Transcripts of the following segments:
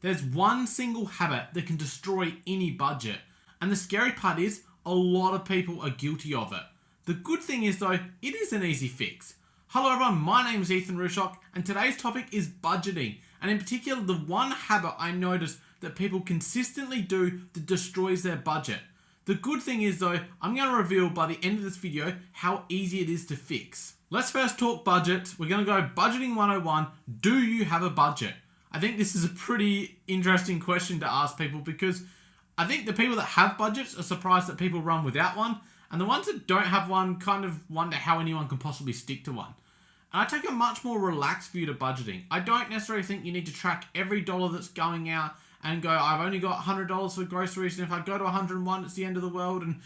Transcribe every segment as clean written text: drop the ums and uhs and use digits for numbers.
There's one single habit that can destroy any budget, and the scary part is a lot of people are guilty of it. The good thing is though, it is an easy fix. Hello everyone, my name is Ethan Rushock, and today's topic is budgeting, and in particular the one habit I notice that people consistently do that destroys their budget. The good thing is though, I'm going to reveal by the end of this video how easy it is to fix. Let's first talk budgets. We're going to go budgeting 101. Do you have a budget? I think this is a pretty interesting question to ask people because I think the people that have budgets are surprised that people run without one, and the ones that don't have one kind of wonder how anyone can possibly stick to one. And I take a much more relaxed view to budgeting. I don't necessarily think you need to track every dollar that's going out and go, I've only got $100 for groceries, and if I go to 101, it's the end of the world, and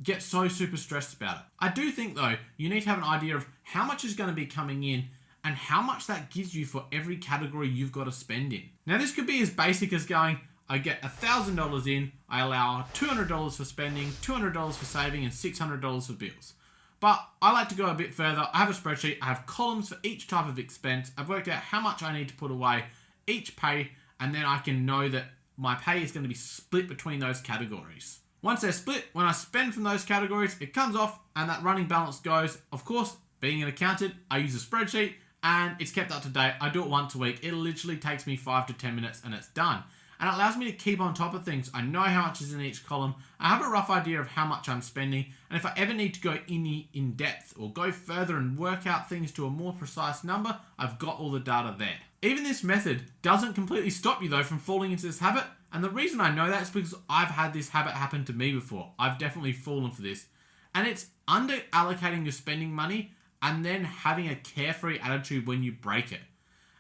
get so super stressed about it. I do think though, you need to have an idea of how much is going to be coming in and how much that gives you for every category you've got to spend in. Now this could be as basic as going, I get $1,000 in, I allow $200 for spending, $200 for saving, and $600 for bills. But I like to go a bit further. I have a spreadsheet, I have columns for each type of expense. I've worked out how much I need to put away each pay, and then I can know that my pay is going to be split between those categories. Once they're split, when I spend from those categories, it comes off and that running balance goes. Of course, being an accountant, I use a spreadsheet and it's kept up to date. I do it once a week. It literally takes me 5 to 10 minutes and it's done. And it allows me to keep on top of things. I know how much is in each column. I have a rough idea of how much I'm spending. And if I ever need to go in depth or go further and work out things to a more precise number, I've got all the data there. Even this method doesn't completely stop you though from falling into this habit. And the reason I know that is because I've had this habit happen to me before. I've definitely fallen for this. And it's under allocating your spending money and then having a carefree attitude when you break it.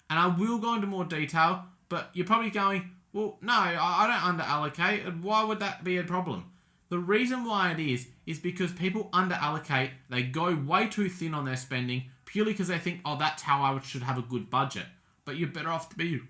And I will go into more detail, but you're probably going, well, no, I don't under allocate. And why would that be a problem? The reason why it is because people under allocate. They go way too thin on their spending purely because they think, oh, that's how I should have a good budget. But you're better off to be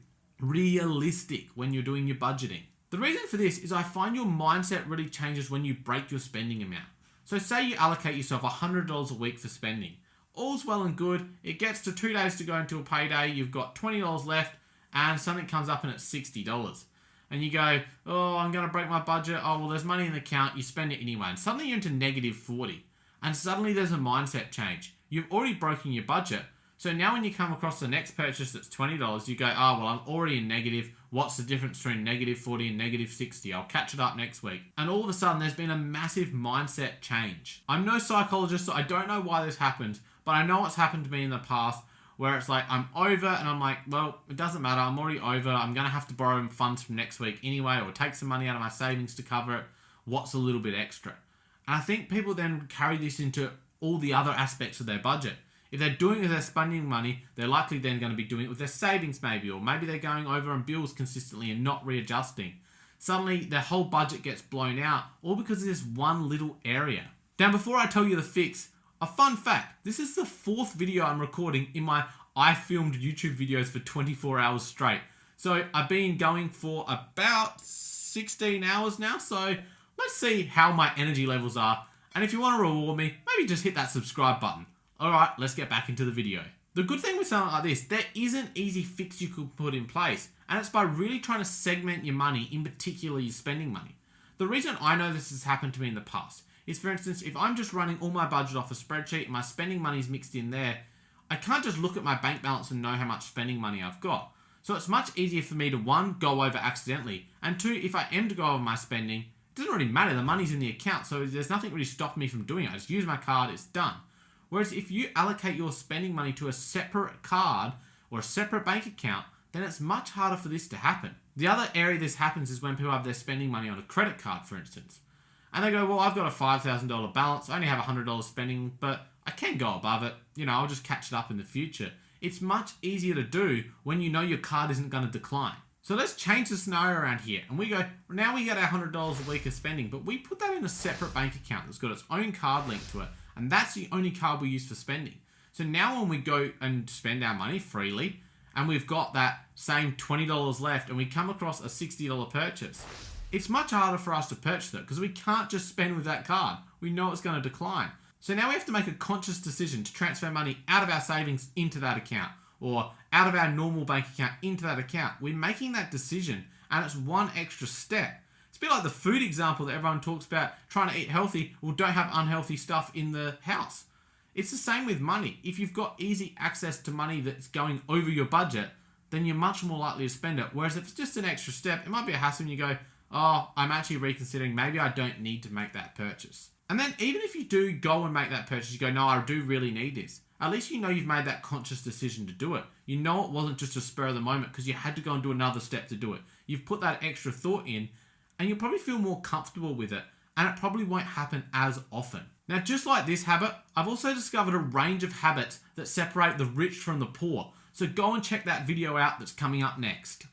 realistic when you're doing your budgeting. The reason for this is I find your mindset really changes when you break your spending amount. So say you allocate yourself $100 a week for spending. All's well and good. It gets to 2 days to go until payday. You've got $20 left and something comes up and it's $60. And you go, oh, I'm going to break my budget. Oh, well, there's money in the account. You spend it anyway. And suddenly you're into negative 40. And suddenly there's a mindset change. You've already broken your budget. So now when you come across the next purchase that's $20, you go, oh, well, I'm already in negative. What's the difference between negative 40 and negative 60? I'll catch it up next week. And all of a sudden, there's been a massive mindset change. I'm no psychologist, so I don't know why this happened, but I know what's happened to me in the past where it's like, I'm over and I'm like, well, it doesn't matter. I'm already over. I'm going to have to borrow funds from next week anyway, or take some money out of my savings to cover it. What's a little bit extra? And I think people then carry this into all the other aspects of their budget. If they're doing it with their spending money, they're likely then going to be doing it with their savings maybe, or maybe they're going over on bills consistently and not readjusting. Suddenly, their whole budget gets blown out, all because of this one little area. Now, before I tell you the fix, a fun fact. This is the 4th video I'm recording in my I filmed YouTube videos for 24 hours straight. So I've been going for about 16 hours now, so let's see how my energy levels are. And if you want to reward me, maybe just hit that subscribe button. Alright, let's get back into the video. The good thing with something like this, there is an easy fix you could put in place, and it's by really trying to segment your money, in particular your spending money. The reason I know this has happened to me in the past is, for instance, if I'm just running all my budget off a spreadsheet and my spending money is mixed in there, I can't just look at my bank balance and know how much spending money I've got. So it's much easier for me to, 1, go over accidentally, and 2, if I am to go over my spending, it doesn't really matter, the money's in the account, so there's nothing really stopping me from doing it. I just use my card, it's done. Whereas if you allocate your spending money to a separate card or a separate bank account, then it's much harder for this to happen. The other area this happens is when people have their spending money on a credit card, for instance. And they go, well, I've got a $5,000 balance. I only have $100 spending, but I can go above it. I'll just catch it up in the future. It's much easier to do when you know your card isn't going to decline. So let's change the scenario around here. And we go, now we get our $100 a week of spending, but we put that in a separate bank account that's got its own card linked to it. And that's the only card we use for spending. So now when we go and spend our money freely, and we've got that same $20 left, and we come across a $60 purchase, it's much harder for us to purchase it because we can't just spend with that card. We know it's going to decline. So now we have to make a conscious decision to transfer money out of our savings into that account. or out of our normal bank account into that account. We're making that decision, and it's one extra step. It's a bit like the food example that everyone talks about, trying to eat healthy. Well, don't have unhealthy stuff in the house. It's the same with money. If you've got easy access to money that's going over your budget, then you're much more likely to spend it. Whereas if it's just an extra step, it might be a hassle and you go, oh, I'm actually reconsidering, maybe I don't need to make that purchase. And then even if you do go and make that purchase, you go, no, I do really need this. At least you know you've made that conscious decision to do it. You know it wasn't just a spur of the moment because you had to go and do another step to do it. You've put that extra thought in, and you'll probably feel more comfortable with it, and it probably won't happen as often. Now, just like this habit, I've also discovered a range of habits that separate the rich from the poor. So go and check that video out that's coming up next.